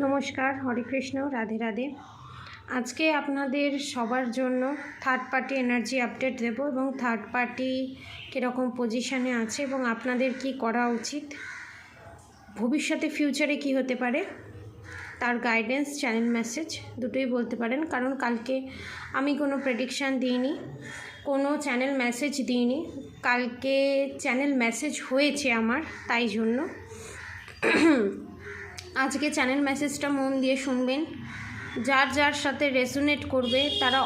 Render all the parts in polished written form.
নমস্কার, হরে কৃষ্ণ, রাধে রাধে। আজকে আপনাদের সবার জন্য থার্ড পার্টি এনার্জি আপডেট দেব এবং থার্ড পার্টি কীরকম পজিশানে আছে এবং আপনাদের কি করা উচিত, ভবিষ্যতে ফিউচারে কি হতে পারে তার গাইডেন্স, চ্যানেল মেসেজ দুটোই বলতে পারেন। কারণ কালকে আমি কোনো প্রেডিকশান দিইনি, কোনো চ্যানেল মেসেজ দিইনি। কালকে চ্যানেল মেসেজ হয়েছে আমার, তাই জন্য আজকে চ্যানেল মেসেজটা মন দিয়ে শুনবেন। যার যার সাথে রেজোনেট করবে তারা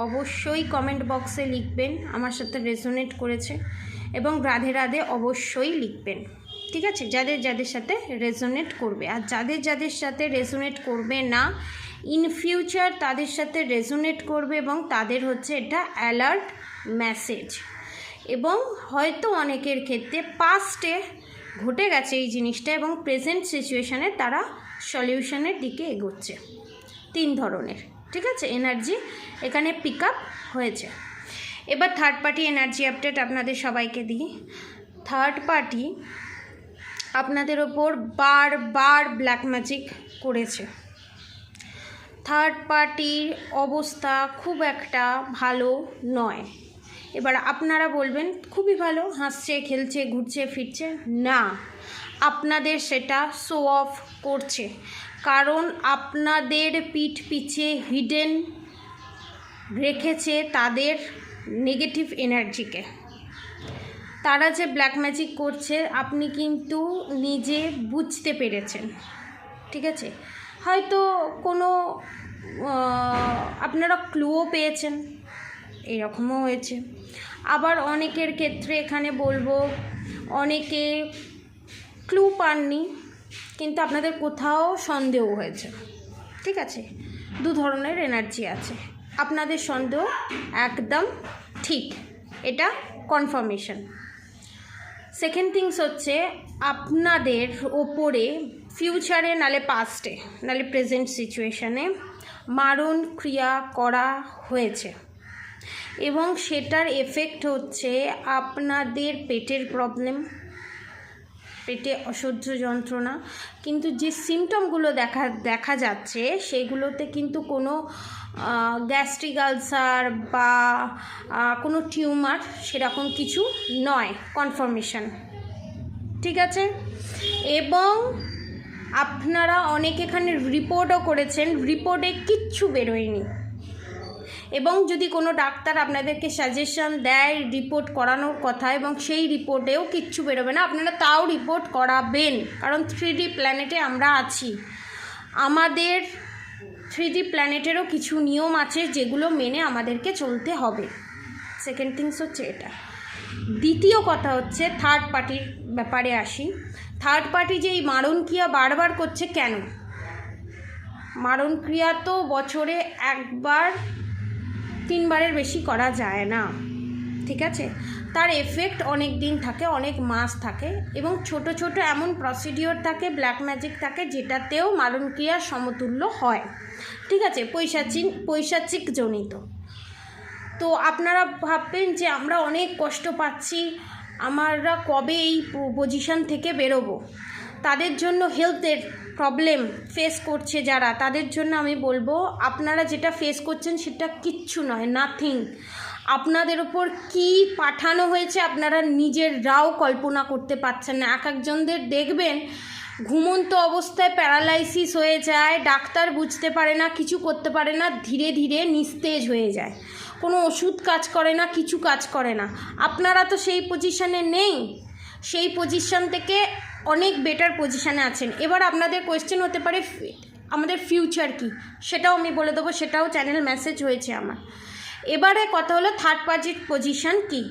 অবশ্যই কমেন্ট বক্সে লিখবেন আমার সাথে রেজোনেট করেছে, এবং রাধে রাধে অবশ্যই লিখবেন, ঠিক আছে? যাদের যাদের সাথে রেজোনেট করবে, আর যাদের যাদের সাথে রেজোনেট করবে না, ইন ফিউচার তাদের সাথে রেজোনেট করবে এবং তাদের হচ্ছে এটা অ্যালার্ট মেসেজ। এবং হয়তো অনেকের ক্ষেত্রে পাস্টে ঘটে গেছে এই জিনিসটা এবং প্রেজেন্ট সিচুয়েশানে তারা সলিউশনের দিকে এগোচ্ছে। 3 ধরনের, ঠিক আছে, এনার্জি এখানে পিক আপ হয়েছে। এবার থার্ড পার্টি এনার্জি আপডেট আপনাদের সবাইকে দিই। থার্ড পার্টি আপনাদের ওপর বারবার ব্ল্যাক ম্যাজিক করেছে। থার্ড পার্টির অবস্থা খুব একটা ভালো নয়। এবার আপনারা বলবেন খুবই ভালো, হাসছে, খেলছে, ঘুরছে ফিরছে। না, আপনাদের সেটা শো অফ করছে, কারণ আপনাদের পিঠ পিছে হিডেন রেখেছে তাদের নেগেটিভ এনার্জিকে। তারা যে ব্ল্যাক ম্যাজিক করছে আপনি কিন্তু নিজে বুঝতে পেরেছেন, ঠিক আছে? হয়তো কোনো আপনারা ক্লুও পেয়েছেন, এরকমও হয়েছে। আবার অনেকের ক্ষেত্রে এখানে বলবো অনেকে ক্লু পাননি, কিন্তু আপনাদের কোথাও সন্দেহ হয়েছে, ঠিক আছে? 2 ধরনের এনার্জি আছে। আপনাদের সন্দেহ একদম ঠিক, এটা কনফার্মেশন। সেকেন্ড থিংস হচ্ছে আপনাদের ওপরে ফিউচারে, নালে পাস্টে, নালে প্রেজেন্ট সিচুয়েশানে মারণ ক্রিয়া করা হয়েছে এবং সেটার এফেক্ট হচ্ছে আপনাদের পেটের প্রবলেম, পেটে অসহ্য যন্ত্রণা। কিন্তু যে সিমটমগুলো দেখা যাচ্ছে সেগুলোতে কিন্তু কোনো গ্যাস্ট্রিক আলসার বা কোনো টিউমার সেরকম কিছু নয়, কনফার্মেশন, ঠিক আছে? এবং আপনারা অনেক এখানে রিপোর্টও করেছেন, রিপোর্টে কিচ্ছু বেরোয়নি। এবং যদি কোনো ডাক্তার আপনাদেরকে সাজেশন দেয় রিপোর্ট করানোর কথা এবং সেই রিপোর্টেও কিচ্ছু বেরোবে না, আপনারা তাও রিপোর্ট করাবেন। কারণ 3D প্ল্যানেটে আমরা আছি, আমাদের 3D প্ল্যানেটেরও কিছু নিয়ম আছে যেগুলো মেনে আমাদেরকে চলতে হবে। সেকেন্ড থিংস হচ্ছে এটা। দ্বিতীয় কথা হচ্ছে থার্ড পার্টির ব্যাপারে আসি। থার্ড পার্টি যে এই মারণ ক্রিয়া বারবার করছে, কেন? মারণ ক্রিয়া তো বছরে 1বার 3বারের বেশি করা যায় না, ঠিক আছে? তার এফেক্ট অনেক দিন থাকে, অনেক মাস থাকে, এবং ছোট ছোট এমন প্রসিডিওর থাকে, ব্ল্যাক ম্যাজিক থাকে যেটাতেও মারণ ক্রিয়ার সমতুল্য হয়, ঠিক আছে? পৈশাচিক জনিত। তো আপনারা ভাববেন যে আমরা অনেক কষ্ট পাচ্ছি, আমরা কবে এই পজিশন থেকে বেরোবো। তাদের জন্য হেলথের প্রবলেম ফেস করছে যারা, তাদের জন্য আমি বলবো আপনারা যেটা ফেস করছেন সেটা কিচ্ছু নয়, নাথিং। আপনাদের ওপর কি পাঠানো হয়েছে আপনারা নিজেরাও কল্পনা করতে পারছেন না। এক একজনদের দেখবেন ঘুমন্ত অবস্থায় প্যারালাইসিস হয়ে যায়, ডাক্তার বুঝতে পারে না, কিছু করতে পারে না, ধীরে ধীরে নিস্তেজ হয়ে যায়, কোনো ওষুধ কাজ করে না, কিছু কাজ করে না। আপনারা তো সেই পজিশানে নেই, সেই পজিশান থেকে অনেক বেটার পজিশানে আছেন। এবার আপনাদের কোয়েশ্চেন হতে পারে আমাদের ফিউচার কি, সেটাও আমি বলে দেবো, সেটাও চ্যানেল মেসেজ হয়েছে আমার। এবারে কথা হলো থার্ড পার্টির পজিশান কি।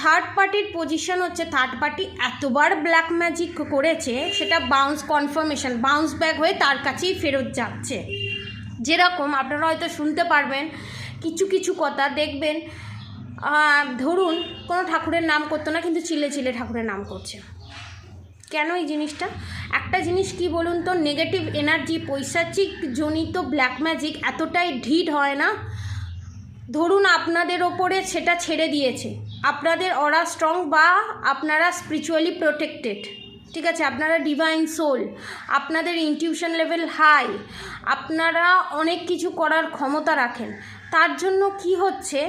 থার্ড পার্টির পজিশান হচ্ছে থার্ড পার্টি এতবার ব্ল্যাক ম্যাজিক করেছে সেটা কনফার্মেশন বাউন্স ব্যাক হয়ে তার কাছেই ফেরত যাচ্ছে। যেরকম আপনারা হয়তো শুনতে পারবেন কিছু কিছু কথা, দেখবেন ধরুন কোনো ঠাকুরের নাম করতো না, কিন্তু চিলে চিলে ঠাকুরের নাম করছে। কেন এই জিনিসটা? একটা জিনিস কি বলুন তো, নেগেটিভ এনার্জি, পৈশাচিক জনিত ব্ল্যাক ম্যাজিক এতটাই ঢিড হয় না। ধরুন আপনাদের ওপরে সেটা ছেড়ে দিয়েছে, আপনাদের অরা স্ট্রং বা আপনারা স্পিরিচুয়ালি প্রোটেক্টেড, ঠিক আছে, আপনারা ডিভাইন সোল, আপনাদের ইনটিউশন লেভেল হাই, আপনারা অনেক কিছু করার ক্ষমতা রাখেন। তার জন্য কি হচ্ছে,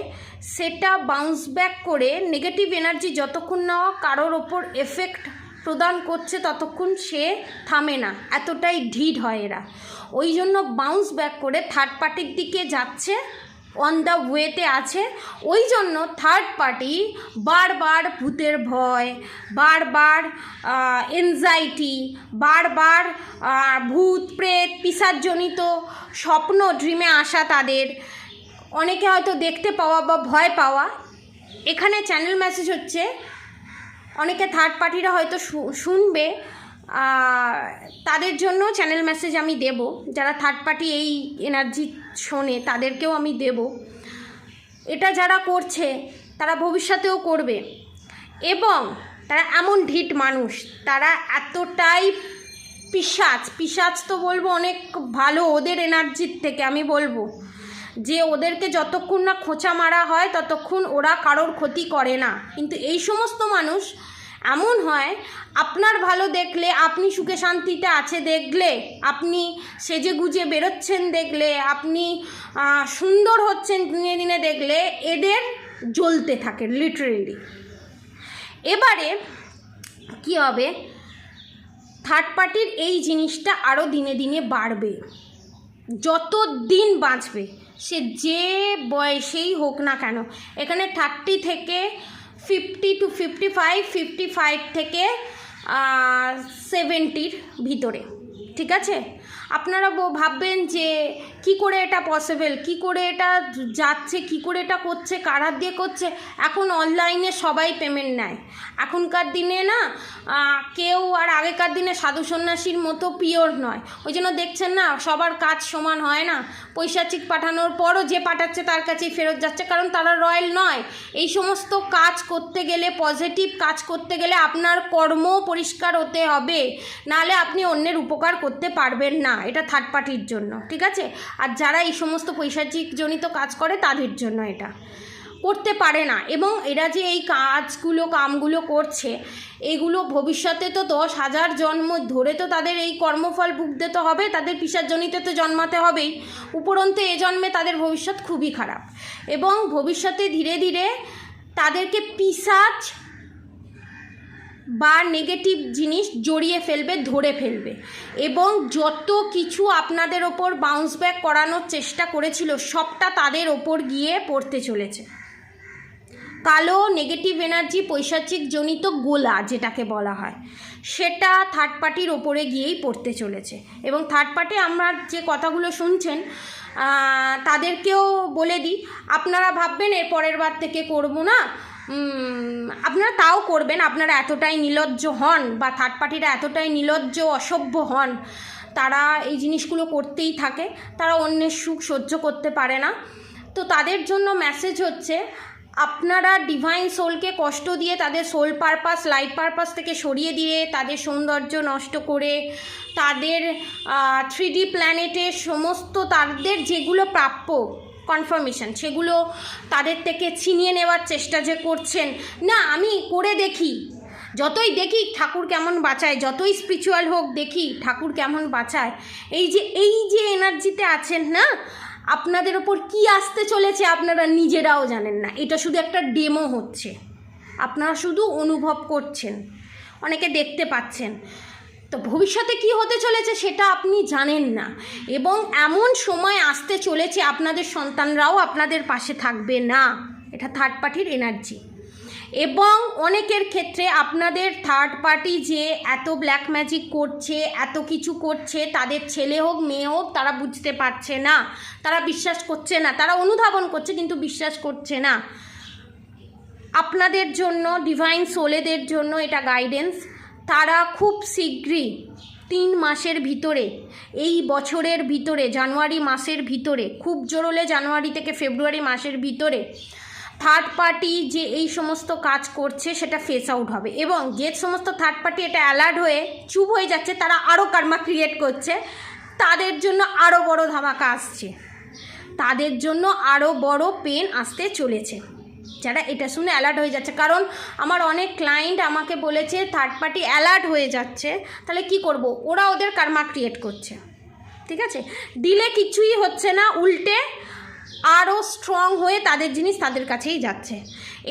সেটা বাউন্স ব্যাক করে নেগেটিভ এনার্জি যতক্ষণ না কারোর ওপর এফেক্ট প্রদান করছে ততক্ষণ সে থামে না, এতটাই ঢিঢ হয় এরা। ওই জন্য বাউন্স ব্যাক করে থার্ড পার্টির দিকে যাচ্ছে, অন দ্য ওয়েতে আছে। ওই জন্য থার্ড পার্টি বারবার ভূতের ভয়, বারবার এনজাইটি, বারবার ভূত প্রেত পিশাচজনিত স্বপ্ন ড্রিমে আসা, তাদের অনেকে হয়তো দেখতে পাওয়া বা ভয় পাওয়া। এখানে চ্যানেল মেসেজ হচ্ছে, অনেকে থার্ড পার্টিরা হয়তো শুনবে, তাদের জন্য চ্যানেল মেসেজ আমি দেব। যারা থার্ড পার্টি এই এনার্জি শোনে তাদেরকেও আমি দেব। এটা যারা করছে তারা ভবিষ্যতেও করবে, এবং তারা এমন ঢিঠ মানুষ, তারা এতটাই পিশাচ তো বলবো অনেক ভালো ওদের এনার্জির থেকে। আমি বলবো যে ওদেরকে যতক্ষণ না খোঁচা মারা হয় ততক্ষণ ওরা কারোর ক্ষতি করে না। কিন্তু এই সমস্ত মানুষ এমন হয়, আপনার ভালো দেখলে, আপনি সুখে শান্তিতে আছে দেখলে, আপনি সেজে গুজে বেরোচ্ছেন দেখলে, আপনি সুন্দর হচ্ছেন দিনে দিনে দেখলে, এদের জ্বলতে থাকে লিটারেলি। এবারে কি হবে, থার্ড পার্টির এই জিনিসটা আরও দিনে দিনে বাড়বে, যত দিন বাঁচবে, সে যে বয়সেই হোক না কেন। এখানে 30 থেকে 50 টু 55, 55 থেকে 70-র ভিতরে, ঠিক আছে। আপনারা ভাববেন যে কি করে এটা পসিবল, কি করে এটা যাচ্ছে, কি করে এটা করছে, কার হাত দিয়ে করছে। এখন অনলাইনে সবাই পেমেন্ট নেয়। এখনকার দিনে না কেউ আর আগেকার দিনে সাধু সন্ন্যাসীর মতো পিওর নয়। ওই জন্য দেখছেন না, সবার কাজ সমান হয় না। পৈশাচিক পাঠানোর পরও যে পাঠাচ্ছে তার কাছেই ফেরত যাচ্ছে, কারণ তারা রয়্যাল নয়। এই সমস্ত কাজ করতে গেলে, পজিটিভ কাজ করতে গেলে আপনার কর্ম পরিষ্কার হতে হবে, নাহলে আপনি অন্যের উপকার করতে পারবেন না। এটা থার্ড পার্টির জন্য, ঠিক আছে। আর যারা এই সমস্ত পৈশাচিক জনিত কাজ করে তাদের জন্য এটা করতে পারে না। এবং এরা যে এই কামগুলো করছে, এগুলো ভবিষ্যতে তো 10,000 জন্ম ধরে তো তাদের এই কর্মফল ভুগতে তো হবে, তাদের পিশাচজনিতে তো জন্মাতে হবেই। উপরন্তু এ জন্মে তাদের ভবিষ্যৎ খুবই খারাপ, এবং ভবিষ্যতে ধীরে ধীরে তাদেরকে পিশাচ বা নেগেটিভ জিনিস জড়িয়ে ফেলবে, ধরে ফেলবে, এবং যত কিছু আপনাদের ওপর বাউন্স ব্যাক করানোর চেষ্টা করেছিল সবটা তাদের ওপর গিয়ে পড়তে চলেছে। কালো নেগেটিভ এনার্জি, পৈশাচিক জনিত গোলা যেটাকে বলা হয়, সেটা থার্ড পার্টির ওপরে গিয়েই পড়তে চলেছে। এবং থার্ড পার্টি আমরা যে কথাগুলো শুনছেন তাদেরকেও বলে দিই, আপনারা ভাববেন এর পরের বার থেকে করবো না, আপনারা তাও করবেন। আপনারা এতটাই নির্লজ্জ হন, বা থার্ড পার্টিরা এতটাই নির্লজ্জ অসভ্য হন, তারা এই জিনিসগুলো করতেই থাকে। তারা অন্যের সুখ সহ্য করতে পারে না। তো তাদের জন্য মেসেজ হচ্ছে, আপনারা ডিভাইন সোলকে কষ্ট দিয়ে তাদের সোল পারপাস, লাইফ পারপাস থেকে সরিয়ে দিয়ে, তাদের সৌন্দর্য নষ্ট করে, তাদের 3D প্ল্যানেটের সমস্ত তাদের যেগুলো প্রাপ্য কনফার্মেশন সেগুলো তাদের থেকে ছিনিয়ে নেওয়ার চেষ্টা যে করছেন। না, আমি করে দেখি, যতই দেখি ঠাকুর কেমন বাঁচায়, যতই স্পিরিচুয়াল হোক দেখি ঠাকুর কেমন বাঁচায়। এই যে এনার্জিতে আছেন না, আপনাদের ওপর কি আসতে চলেছে আপনারা নিজেরাও জানেন না। এটা শুধু একটা ডেমো হচ্ছে, আপনারা শুধু অনুভব করছেন, অনেকে দেখতে পাচ্ছেন। তো ভবিষ্যতে কি হতে চলেছে সেটা আপনি জানেন না, এবং এমন সময় আসতে চলেছে আপনাদের সন্তানরাও আপনাদের পাশে থাকবে না। এটা থার্ড পার্টির এনার্জি। এবং অনেকের ক্ষেত্রে আপনাদের থার্ড পার্টি যে এত ব্ল্যাক ম্যাজিক করছে, এত কিছু করছে, তাদের ছেলে হোক মেয়ে হোক তারা বুঝতে পারছে না, তারা বিশ্বাস করছে না, তারা অনুধাবন করছে কিন্তু বিশ্বাস করছে না। আপনাদের জন্য, ডিভাইন সোলেদের জন্য এটা গাইডেন্স। তারা খুব শীঘ্রই 3 মাসের ভিতরে, এই বছরের ভিতরে, জানুয়ারি মাসের ভিতরে, খুব জোর হলে জানুয়ারি থেকে ফেব্রুয়ারি মাসের ভিতরে থার্ড পার্টি যে এই সমস্ত কাজ করছে সেটা ফেস আউট হবে। এবং যে সমস্ত থার্ড পার্টি এটা অ্যালার্ট হয়ে চুপ হয়ে যাচ্ছে, তারা আরও কার্মা ক্রিয়েট করছে, তাদের জন্য আরও বড় ধামাকা আসছে, তাদের জন্য আরও বড় পেন আসতে চলেছে। যারা এটা শুনে অ্যালার্ট হয়ে যাচ্ছে, কারণ আমার অনেক ক্লায়েন্ট আমাকে বলেছে থার্ড পার্টি অ্যালার্ট হয়ে যাচ্ছে, তাহলে কি করব, ওরা ওদের কার্মা ক্রিয়েট করছে। ঠিক আছে, দিলে কিছুই হচ্ছে না, উল্টে আরও স্ট্রং হয়ে তাদের জিনিস তাদের কাছেই যাচ্ছে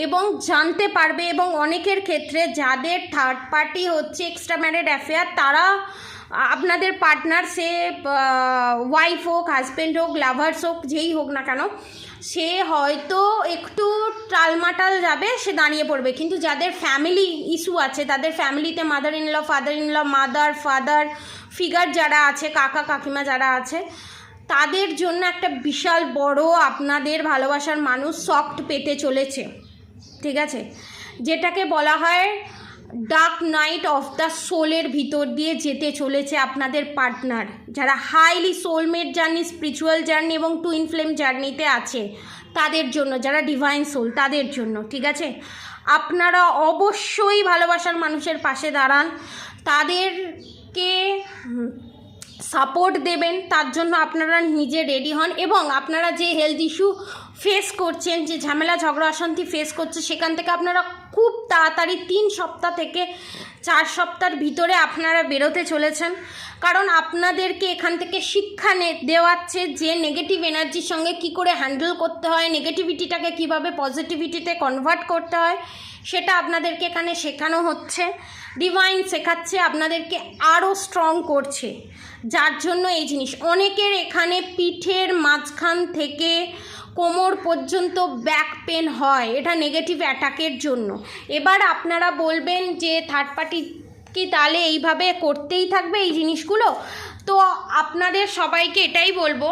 এবং জানতে পারবে। এবং অনেকের ক্ষেত্রে যাদের থার্ড পার্টি হচ্ছে এক্সট্রা ম্যারিড অ্যাফেয়ার, তারা আপনাদের পার্টনার, সে ওয়াইফ হোক, হাজব্যান্ড হোক, লাভার্স হোক, যেই হোক না কেন, সে হয়তো একটু টালমাটাল যাবে, সে দাঁড়িয়ে পড়বে। কিন্তু যাদের ফ্যামিলি ইস্যু আছে, তাদের ফ্যামিলিতে mother in law, father in law, mother father figure যারা আছে, কাকা কাকিমা যারা আছে, তাদের জন্য একটা বিশাল বড় আপনাদের ভালোবাসার মানুষ সফট পেতে চলেছে। ঠিক আছে, যেটাকে বলা হয় ডার্ক নাইট অফ দ্য সোলের ভিতর দিয়ে যেতে চলেছে আপনাদের পার্টনার, যারা highly soulmate journey, spiritual journey এবং টুইন ফ্লেম জার্নিতে আছে তাদের জন্য, যারা ডিভাইন সোল তাদের জন্য। ঠিক আছে, আপনারা অবশ্যই ভালোবাসার মানুষের পাশে দাঁড়ান, তাদেরকে সাপোর্ট দেবেন, তার জন্য আপনারা নিজে রেডি হন। এবং আপনারা যে হেলথ ইস্যু ফেস করছেন, যে ঝামেলা ঝগড়া অশান্তি ফেস করছে, সেখান থেকে আপনারা খুব তাড়াতাড়ি 3 সপ্তাহ থেকে 4 সপ্তাহের ভিতরে আপনারা বেরোতে চলেছেন। কারণ আপনাদেরকে এখান থেকে শিক্ষা দেওয়াচ্ছে যে নেগেটিভ এনার্জির সঙ্গে কি করে হ্যান্ডেল করতে হয়, নেগেটিভিটিটাকে কিভাবে পজিটিভিটিতে কনভার্ট করতে হয়, সেটা আপনাদেরকে এখানে শেখানো হচ্ছে। ডিভাইন শেখাচ্ছে, আপনাদেরকে আরও স্ট্রং করছে, যার জন্য এই জিনিস। অনেকের এখানে পিঠের মাঝখান থেকে কোমর পর্যন্ত ব্যাক পেন হয়, এটা নেগেটিভ অ্যাটাকের জন্য। এবার আপনারা বলবেন যে থার্ড পার্টি কি তাহলে এইভাবে করতেই থাকবে এই জিনিসগুলো? তো আপনাদের সবাইকে এটাই বলবো,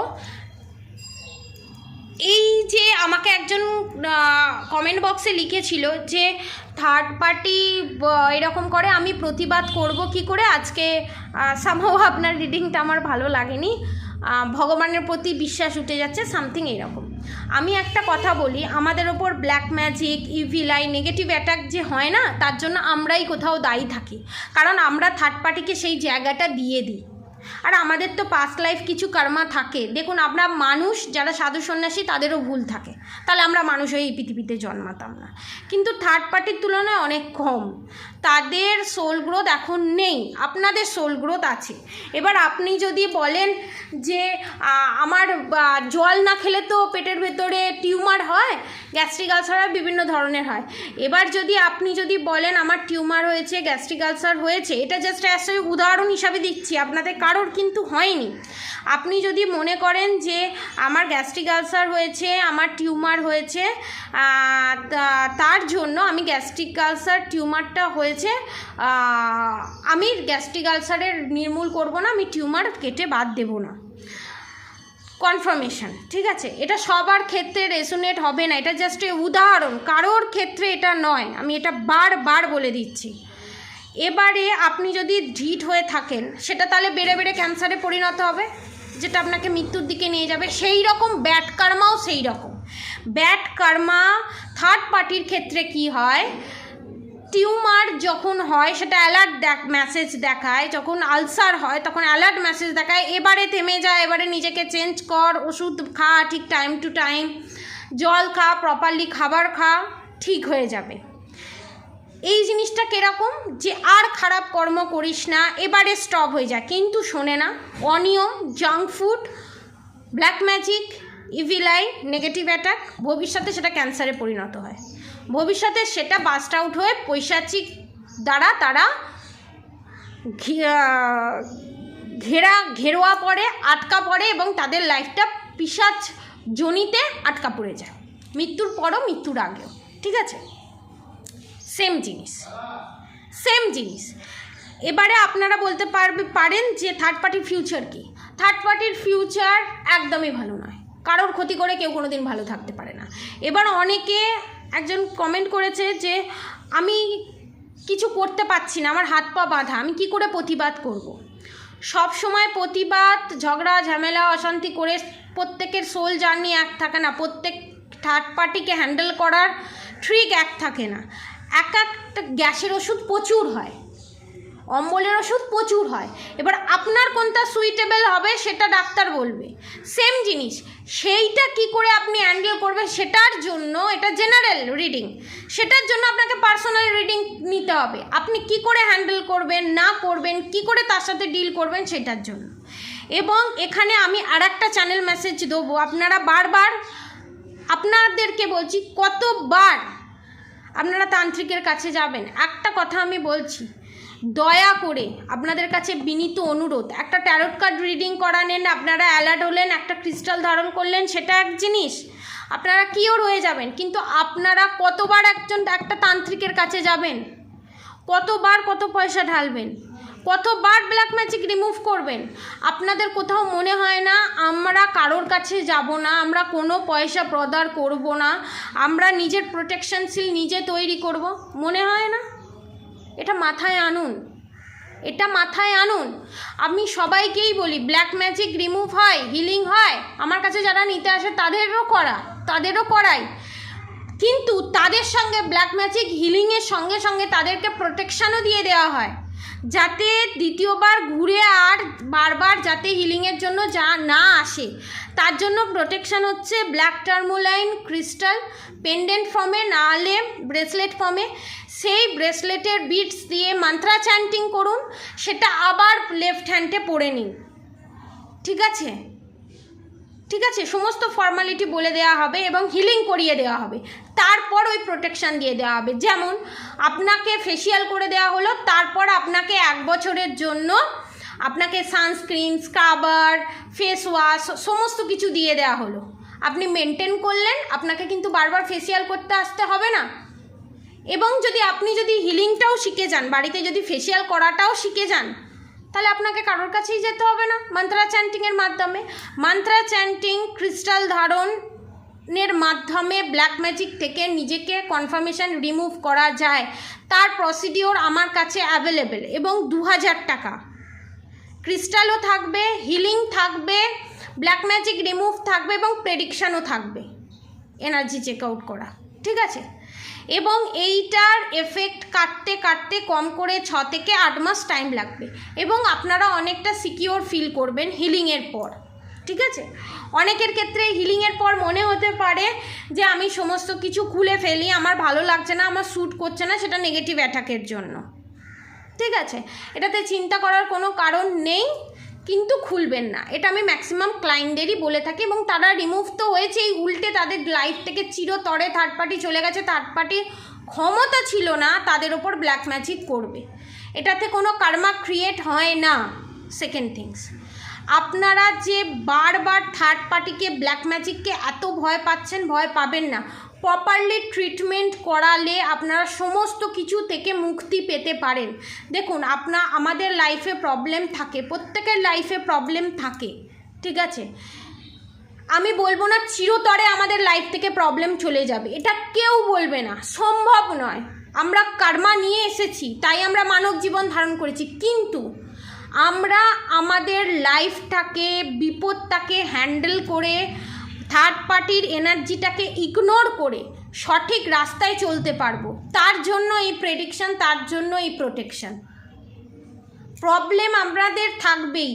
এই যে আমাকে একজন কমেন্ট বক্সে লিখেছিল যে থার্ড পার্টি এরকম করে, আমি প্রতিবাদ করব কি করে। আজকে সামহাও আপনার রিডিংটা আমার ভালো লাগেনি, ভগবানের প্রতি বিশ্বাস উঠে যাচ্ছে, সামথিং এইরকম। আমি একটা কথা বলি, আমাদের ওপর black magic, evil I, negative attack যে হয় না, তার জন্য আমরাই কোথাও দায়ী থাকি, কারণ আমরা থার্ড পার্টিকে সেই জায়গাটা দিয়ে দিই। আর আমাদের তো পাস্ট লাইফ কিছু কর্মা থাকে। দেখুন, আমরা মানুষ যারা সাধু সন্ন্যাসী, তাদেরও ভুল থাকে, তাহলে আমরা মানুষ হয়ে এই পৃথিবীতে জন্মাতাম না। কিন্তু থার্ড পার্টির তুলনায় অনেক কম, তাদের সোল গ্রোথ এখন নেই, আপনাদের সোল গ্রোথ আছে। এবার আপনি যদি বলেন যে আমার জল না খেলে তো পেটের ভেতরে টিউমার হয়, গ্যাস্ট্রিক আলসার হয়, বিভিন্ন ধরনের হয়। এবার যদি আপনি বলেন আমার টিউমার হয়েছে, গ্যাস্ট্রিক আলসার হয়েছে, এটা জাস্ট একটা উদাহরণ হিসাবে দিচ্ছি, আপনাদের কারোর কিন্তু হয়নি। আপনি যদি মনে করেন যে আমার গ্যাস্ট্রিক আলসার হয়েছে, আমার টিউমার হয়েছে, তার জন্য আমি গ্যাস্ট্রিক আলসার টিউমারটা হয়েছে, আমি গ্যাস্ট্রিক আলসারের নির্মূল করব না, আমি টিউমার কেটে বাদ দেব না, কনফার্মেশন। ঠিক আছে, এটা সবার ক্ষেত্রে রেজোনেট হবে না, এটা জাস্ট উদাহরণ, কারোর ক্ষেত্রে এটা নয়, আমি এটা বারবার বলে দিচ্ছি। এবারে আপনি যদি ঢিট হয়ে থাকেন, সেটা তাহলে বেড়ে বেড়ে ক্যান্সারে পরিণত হবে, যেটা আপনাকে মৃত্যুর দিকে নিয়ে যাবে। সেই রকম ব্যাড কার্মাও সেই রকম। ব্যাড কার্মা থার্ড পার্টির ক্ষেত্রে কি হয়, টিউমার যখন হয় সেটা অ্যালার্ট মেসেজ দেখায়, যখন আলসার হয় তখন অ্যালার্ট মেসেজ দেখায়, এবারে থেমে যায়, এবারে নিজেকে চেঞ্জ কর, ওষুধ খা ঠিক টাইম টু টাইম, জল খা, প্রপারলি খাবার খা, ঠিক হয়ে যাবে। এই জিনিসটা কীরকম, যে আর খারাপ কর্ম করিস না, এবারে স্টপ হয়ে যায়। কিন্তু শোনে না, অনিয়ম, junk food, black magic, evil I, negative attack, ভবিষ্যতে সেটা ক্যান্সারে পরিণত হয়। ভবিষ্যতে সেটা বাস্ট আউট হয়ে পৈশাচিক দ্বারা তারা ঘেরোয়া পড়ে, আটকা পড়ে এবং তাদের লাইফটা পিশাচ জনিতে আটকা পড়ে যায়, মৃত্যুর পরও মৃত্যুর আগেও। ঠিক আছে, সেম জিনিস। এবারে আপনারা বলতে পারেন যে থার্ড পার্টির ফিউচার কি? থার্ড পার্টির ফিউচার একদমই ভালো নয়, কারোর ক্ষতি করে কেউ কোনো দিন ভালো থাকতে পারে না। এবার অনেকে, একজন কমেন্ট করেছে যে আমি কিছু করতে পারছি না, আমার হাত পা বাঁধা, আমি কি করে প্রতিবাদ করব? সব সময় প্রতিবাদ, ঝগড়া ঝামেলা অশান্তি করে প্রত্যেকের সোল জার্নি এক থাকে না, প্রত্যেক থার্ড পার্টিকে হ্যান্ডেল করার ট্রিক এক থাকে না। এক একটা গ্যাসের ওষুধ প্রচুর হয়, অম্বলের ওষুধ প্রচুর হয়। এবার আপনার কোনটা সুইটেবল হবে সেটা ডাক্তার বলবে। সেম জিনিস, সেইটা কি করে আপনি হ্যান্ডেল করবেন সেটার জন্য, এটা জেনারেল রিডিং, সেটার জন্য আপনাকে পার্সোনাল রিডিং নিতে হবে। আপনি কি করে হ্যান্ডেল করবেন না করবেন, কি করে তার সাথে ডিল করবেন সেটার জন্য। এবং এখানে আমি আর একটা চ্যানেল মেসেজ দেবো, আপনারা বারবার, আপনাদেরকে বলছি কতবার আপনারা তান্ত্রিকের কাছে যাবেন, একটা কথা আমি বলছি, দয়া করে আপনাদের কাছে বিনীত অনুরোধ, একটা ট্যারোট কার্ড রিডিং করালেন, আপনারা অ্যালার্ট হলেন, একটা ক্রিস্টাল ধারণ করলেন, সেটা এক জিনিস, আপনারা কিওর হয়ে যাবেন, কিন্তু আপনারা কতবার একটা তান্ত্রিকের কাছে যাবেন, কতবার কত পয়সা ঢালবেন, কতবার ব্ল্যাক ম্যাজিক রিমুভ করবেন? আপনাদের কোথাও মনে হয় না আমরা কারোর কাছে যাব না, আমরা কোনো পয়সা প্রদান করব না, আমরা নিজের প্রোটেকশন সিল নিজে তৈরি করব? মনে হয় না? এটা মাথায় আনুন, এটা মাথায় আনুন। আমি সবাইকেই বলি ব্ল্যাক ম্যাজিক রিমুভ হয়, হিলিং হয়, আমার কাছে যারা নিতে আসে তাদেরও করাই, কিন্তু তাদের সঙ্গে ব্ল্যাক ম্যাজিক হিলিংয়ের সঙ্গে সঙ্গে তাদেরকে প্রোটেকশানও দিয়ে দেওয়া হয়, যাতে দ্বিতীয়বার ঘুরে আর বারবার যাতে হিলিংয়ের জন্য না আসে। তার জন্য প্রোটেকশান হচ্ছে ব্ল্যাক টার্মোলাইন ক্রিস্টাল পেন্ডেন্ট ফর্মে, নাহলে ব্রেসলেট ফর্মে। সেই ব্রেসলেটের বিটস দিয়ে মান্ত্রা চ্যান্টিং করুন, সেটা আবার লেফট হ্যান্ডে পরে নিন, ঠিক আছে? ঠিক আছে, সমস্ত ফর্মালিটি বলে দেওয়া হবে এবং হিলিং করিয়ে দেওয়া হবে, তারপর ওই প্রোটেকশান দিয়ে দেওয়া হবে। যেমন আপনাকে ফেসিয়াল করে দেওয়া হলো, তারপর আপনাকে 1 বছরের জন্য আপনাকে সানস্ক্রিন, স্ক্রাবার, ফেস ওয়াশ সমস্ত কিছু দিয়ে দেওয়া হলো, আপনি মেনটেন করলেন, আপনাকে কিন্তু বারবার ফেসিয়াল করতে আসতে হবে না। এবং আপনি যদি হিলিংটাও শিখে যান, বাড়িতে যদি ফেসিয়াল করাটাও শিখে যান, তাহলে আপনাকে কারোর কাছেই যেতে হবে না। মান্ত্রা চ্যান্টিংয়ের মাধ্যমে, মান্ত্রা চ্যান্টিং ক্রিস্টাল ধারণের মাধ্যমে ব্ল্যাক ম্যাজিক থেকে নিজেকে কনফার্মেশন রিমুভ করা যায়। তার প্রসিডিওর আমার কাছে অ্যাভেলেবেল, এবং 2000 টাকা। ক্রিস্টালও থাকবে, হিলিং থাকবে, ব্ল্যাক ম্যাজিক রিমুভ থাকবে এবং প্রেডিকশানও থাকবে, এনার্জি চেক আউট করা, ঠিক আছে? এবং এইটার এফেক্ট কাটতে কাটতে কম করে 6 থেকে 8 মাস টাইম লাগবে, এবং আপনারা অনেকটা সিকিওর ফিল করবেন হিলিংয়ের পর, ঠিক আছে? অনেকের ক্ষেত্রে হিলিংয়ের পর মনে হতে পারে যে আমি সমস্ত কিছু খুলে ফেলি, আমার ভালো লাগছে না, আমার শ্যুট করছে না, সেটা নেগেটিভ অ্যাটাকের জন্য, ঠিক আছে? এটাতে চিন্তা করার কোনো কারণ নেই, কিন্তু খুলবেন না, এটা আমি ম্যাক্সিমাম ক্লায়েন্টদেরই বলে থাকি, এবং তারা রিমুভ তো হয়েছেই, উল্টে তাদের লাইফ থেকে চিরতরে থার্ড পার্টি চলে গেছে, থার্ড পার্টির ক্ষমতা ছিল না তাদের ওপর ব্ল্যাক ম্যাজিক করবে, এটাতে কোনো কার্মা ক্রিয়েট হয় না। সেকেন্ড থিংস, আপনারা যে বারবার থার্ড পার্টিকে, ব্ল্যাক ম্যাজিককে এত ভয় পাচ্ছেন, ভয় পাবেন না। প্রপারলি ট্রিটমেন্ট করালে আপনারা সমস্ত কিছু থেকে মুক্তি পেতে পারেন। দেখুন, আমাদের লাইফে প্রবলেম থাকে, প্রত্যেকের লাইফে প্রবলেম থাকে, ঠিক আছে? আমি বলবো না চিরতরে আমাদের লাইফ থেকে প্রবলেম চলে যাবে, এটা কেউ বলবে না, সম্ভব নয়। আমরা কার্মা নিয়ে এসেছি, তাই আমরা মানব জীবন ধারণ করেছি, কিন্তু আমরা আমাদের লাইফটাকে, বিপদটাকে হ্যান্ডেল করে, থার্ড পার্টির এনার্জিটাকে ইগনোর করে সঠিক রাস্তায় চলতে পারবো। তার জন্য এই প্রেডিকশান, তার জন্য এই প্রোটেকশান। প্রবলেম আমাদের থাকবেই,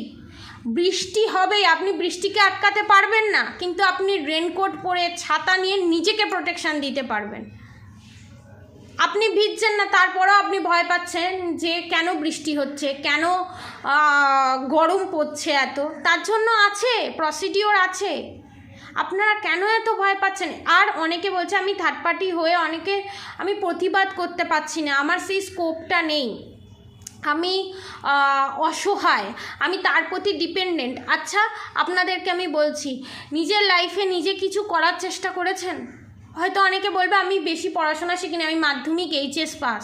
বৃষ্টি হবেই, আপনি বৃষ্টিকে আটকাতে পারবেন না, কিন্তু আপনি রেনকোট পরে, ছাতা নিয়ে নিজেকে প্রোটেকশান দিতে পারবেন। আপনি ভিজছেন না, তারপরেও আপনি ভয় পাচ্ছেন যে কেন বৃষ্টি হচ্ছে, কেন গরম পড়ছে এত, তার জন্য আছে, প্রসিডিওর আছে। আপনারা কেন এত ভয় পাচ্ছেন? আর অনেকে বলছে আমি থার্ড পার্টি হয়ে আমি প্রতিবাদ করতে পারছি না, আমার সেই স্কোপটা নেই, আমি অসহায়, আমি তার প্রতি ডিপেন্ডেন্ট। আচ্ছা, আপনাদেরকে আমি বলছি, নিজের লাইফে নিজে কিছু করার চেষ্টা করেছেন? হয়তো অনেকে বলবে আমি বেশি পড়াশোনা শিখিনি, আমি মাধ্যমিক এইচএস পাস,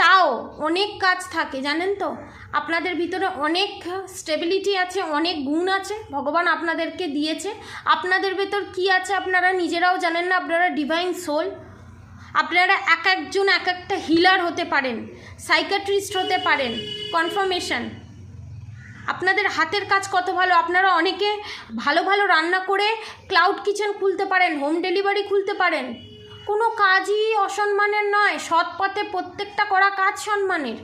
তাও অনেক কাজ থাকে, জানেন তো? আপনাদের ভিতরে অনেক স্টেবিলিটি আছে, অনেক গুণ আছে, ভগবান আপনাদেরকে দিয়েছে। আপনাদের ভেতর কি আছে আপনারা নিজেরাও জানেন না। আপনারা ডিভাইন সোল, আপনারা এক একজন এক একটা হিলার হতে পারেন, সাইকিয়াট্রিস্ট হতে পারেন, কনফার্মেশন। আপনাদের হাতের কাজ কত ভালো, আপনারা অনেকে ভালো ভালো রান্না করে ক্লাউড কিচেন খুলতে পারেন, হোম ডেলিভারি খুলতে পারেন। কোনো কাজই অসম্মানের নয়, সৎ পথে প্রত্যেকটা করা কাজ সম্মানের।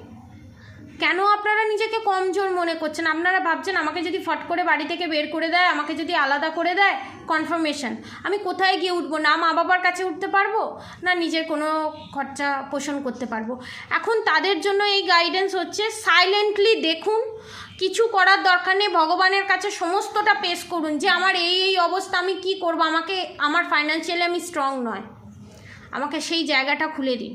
কেন আপনারা নিজেকে কমজোর মনে করছেন? আপনারা ভাবছেন আমাকে যদি ফট করে বাড়ি থেকে বের করে দেয়, আমাকে যদি আলাদা করে দেয় কনফার্মেশন, আমি কোথায় গিয়ে উঠবো? না মা বাবার কাছে উঠতে পারবো, না নিজের কোনো খরচা পোষণ করতে পারবো। এখন তাদের জন্য এই গাইডেন্স হচ্ছে, সাইলেন্টলি দেখুন, কিছু করার দরকার নেই, ভগবানের কাছে সমস্তটা পেশ করুন যে আমার এই অবস্থা, আমি কি করব, আমাকে, আমার ফাইন্যান্সিয়ালি আমি স্ট্রং নয়, আমাকে সেই জায়গাটা খুলে দিন।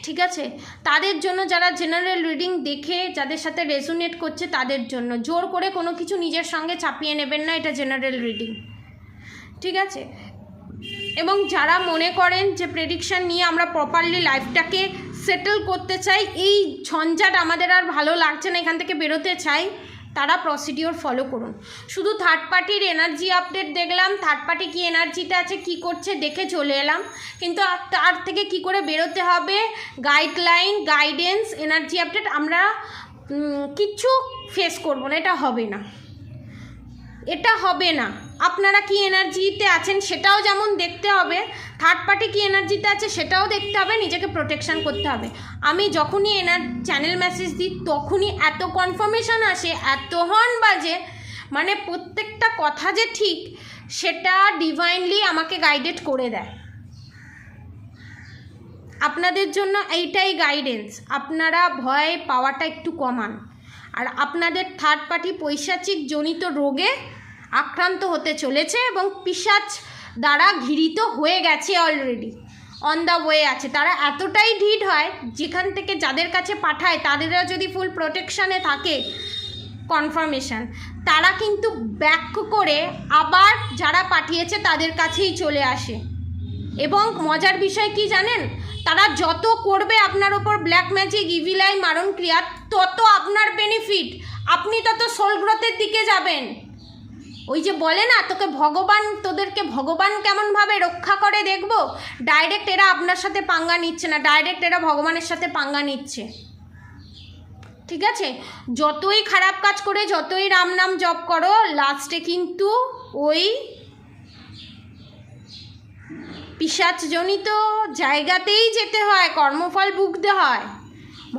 ঠিক আছে? তাদের জন্য, যারা জেনারেল রিডিং দেখে যাদের সাথে রেজোনেট করছে তাদের জন্য, জোর করে কোনো কিছু নিজের সঙ্গে চাপিয়ে নেবেন না, এটা জেনারেল রিডিং। ঠিক আছে? এবং যারা মনে করেন যে প্রেডিকশান নিয়ে আমরা প্রপারলি লাইফটাকে সেটেল করতে চাই, এই ঝঞ্ঝাট আমাদের আর ভালো লাগছে না, এখান থেকে বেরোতে চাই, তারা প্রসিডিওর ফলো করুন। শুধু থার্ড পার্টির এনার্জি আপডেট দেখলাম, থার্ড পার্টি কী এনার্জিতে আছে, কি করছে দেখে চলে এলাম, কিন্তু তার থেকে কি করে বেরোতে হবে, গাইডলাইন, গাইডেন্স, এনার্জি আপডেট আমরা কিচ্ছু ফেস করব না, এটা হবে না, এটা হবে না। আপনারা কি এনার্জিতে আছেন সেটাও যেমন দেখতে হবে, থার্ড পার্টি কি এনার্জিতে আছে সেটাও দেখতে হবে, নিজেকে প্রোটেকশান করতে হবে। আমি যখনই চ্যানেল মেসেজ দিই তখনই এত কনফার্মেশন আসে, এত হর্ন বাজে, মানে প্রত্যেকটা কথা যে ঠিক সেটা ডিভাইনলি আমাকে গাইডেড করে দেয়। আপনাদের জন্য এইটাই গাইডেন্স, আপনারা ভয় পাওয়াটা একটু কমান। আর আপনাদের থার্ড পার্টি পৈশাচিক জনিত রোগে আক্রান্ত হতে চলেছে এবং পিশাচ দ্বারা ঘিরিত হয়ে গেছে, অলরেডি অন দ্য ওয়ে আছে। তারা এতটাই ঢিঢ হয়, যেখান থেকে যাদের কাছে পাঠায় তাদেরও যদি ফুল প্রোটেকশানে থাকে কনফার্মেশন, তারা কিন্তু ব্যাক করে আবার যারা পাঠিয়েছে তাদের কাছেই চলে আসে। এবং মজার বিষয় কি জানেন, তারা যত করবে আপনার ওপর ব্ল্যাক ম্যাজিক, ইভিল আই, মারণ ক্রিয়া, তত আপনার বেনিফিট, আপনি তত সোল গ্রোথের দিকে যাবেন। ওই যে বলে না, তোদেরকে ভগবান কেমনভাবে রক্ষা করে দেখবো, ডাইরেক্ট এরা আপনার সাথে পাঙ্গা নিচ্ছে না, ডাইরেক্ট এরা ভগবানের সাথে পাঙ্গা নিচ্ছে। ঠিক আছে? যতই খারাপ কাজ করে, যতই রাম নাম জপ করো, লাস্টে কিন্তু ওই পিশাচজনিত জায়গাতেই যেতে হয়, কর্মফল ভুগতে হয়।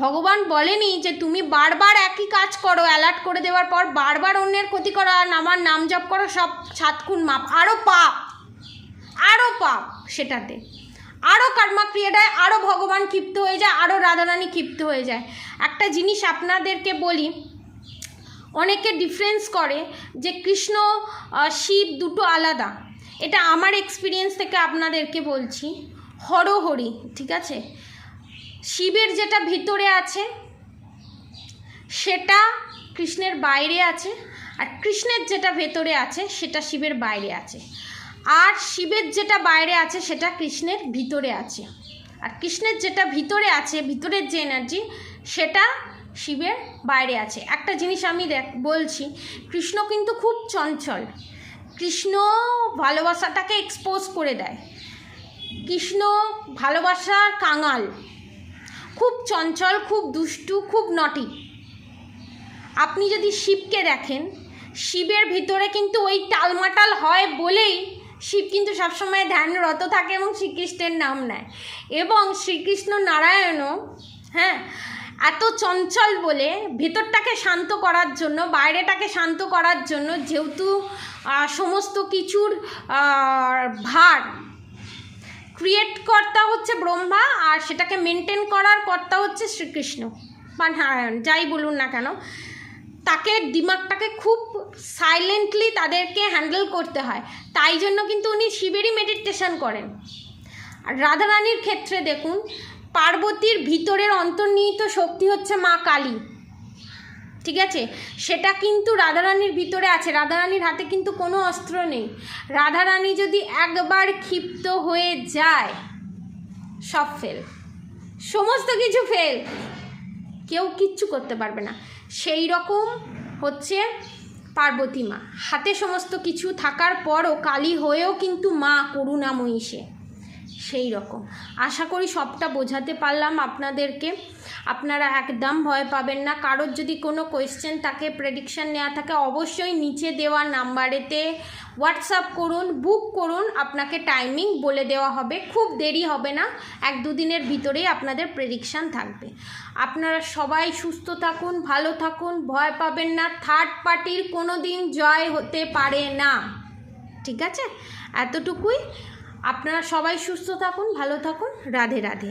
ভগবান বলেনি যে তুমি বারবার একই কাজ করো, অ্যালার্ট করে দেওয়ার পর বারবার অন্যের ক্ষতি করো আর আমার নাম জপ করো, সব 7 গুণ মাপ, আরও পাপ সেটাতে, আরও কর্মা ক্রিয়েটায়, আরও ভগবান ক্ষিপ্ত হয়ে যায়, আরও রাধারানী ক্ষিপ্ত হয়ে যায়। একটা জিনিস আপনাদেরকে বলি, অনেকে ডিফারেন্স করে যে কৃষ্ণ শিব দুটো আলাদা, এটা আমার এক্সপিরিয়েন্স থেকে আপনাদেরকে বলছি। হরি, ঠিক আছে, শিবের যেটা ভিতরে আছে সেটা কৃষ্ণের বাইরে আছে, আর কৃষ্ণের যেটা ভেতরে আছে সেটা শিবের বাইরে আছে, আর শিবের যেটা বাইরে আছে সেটা কৃষ্ণের ভিতরে আছে, আর কৃষ্ণের যেটা ভিতরে আছে, ভিতরের যে এনার্জি, সেটা শিবের বাইরে আছে। একটা জিনিস আমি বলছি, কৃষ্ণ কিন্তু খুব চঞ্চল, কৃষ্ণ ভালোবাসাটাকে এক্সপোজ করে দেয়, কৃষ্ণ ভালোবাসার কাঙাল, খুব চঞ্চল, খুব দুষ্টু, খুব নটি। আপনি যদি শিবকে দেখেন, শিবের ভিতরে কিন্তু ওই টালমাটাল হয় বলেই শিব কিন্তু সবসময় ধ্যানরত থাকে এবং শ্রীকৃষ্ণের নাম নেয়, এবং শ্রীকৃষ্ণ নারায়ণও এত চঞ্চল বলে ভেতরটাকে শান্ত করার জন্য, বাইরেটাকে শান্ত করার জন্য, যেহেতু সমস্ত কিছুর ভার ক্রিয়েট কর্তা হচ্ছে ব্রহ্মা আর সেটাকে মেনটেন করার কর্তা হচ্ছে শ্রীকৃষ্ণ বা নারায়ণ, যাই বলুন না কেন, তাকে দিমাগটাকে খুব সাইলেন্টলি তাদেরকে হ্যান্ডেল করতে হয়, তাই জন্য কিন্তু উনি শিবেরই মেডিটেশন করেন। আর রাধারানীর ক্ষেত্রে দেখুন, পার্বতীর ভিতরের অন্তর্নিহিত শক্তি হচ্ছে মা কালী, ঠিক আছে, সেটা কিন্তু রাধারানীর ভিতরে আছে, রাধারানীর হাতে কিন্তু কোনো অস্ত্র নেই। রাধারানী যদি একবার ক্ষিপ্ত হয়ে যায়, সব ফেল, সমস্ত কিছু ফেল, কেউ কিচ্ছু করতে পারবে না। সেই রকম হচ্ছে পার্বতী মা, হাতে সমস্ত কিছু থাকার পরও কালী হয়েও কিন্তু মা করুণাময়ী, সেই রকম আশা করি সবটা বোঝাতে পারলাম আপনাদেরকে। আপনারা একদম ভয় পাবেন না। কারোর যদি কোনো কোয়েশ্চেন থাকে, প্রেডিকশান নেওয়া থাকে, অবশ্যই নিচে দেওয়া নাম্বারেতে হোয়াটসঅ্যাপ করুন, বুক করুন, আপনাকে টাইমিং বলে দেওয়া হবে। খুব দেরি হবে না, 1-2 দিনের ভিতরেই আপনাদের প্রেডিকশান থাকবে। আপনারা সবাই সুস্থ থাকুন, ভালো থাকুন, ভয় পাবেন না। থার্ড পার্টির কোনো দিন জয় হতে পারে না, ঠিক আছে? এতটুকুই। আপনারা সবাই সুস্থ থাকুন, ভালো থাকুন। রাধে রাধে।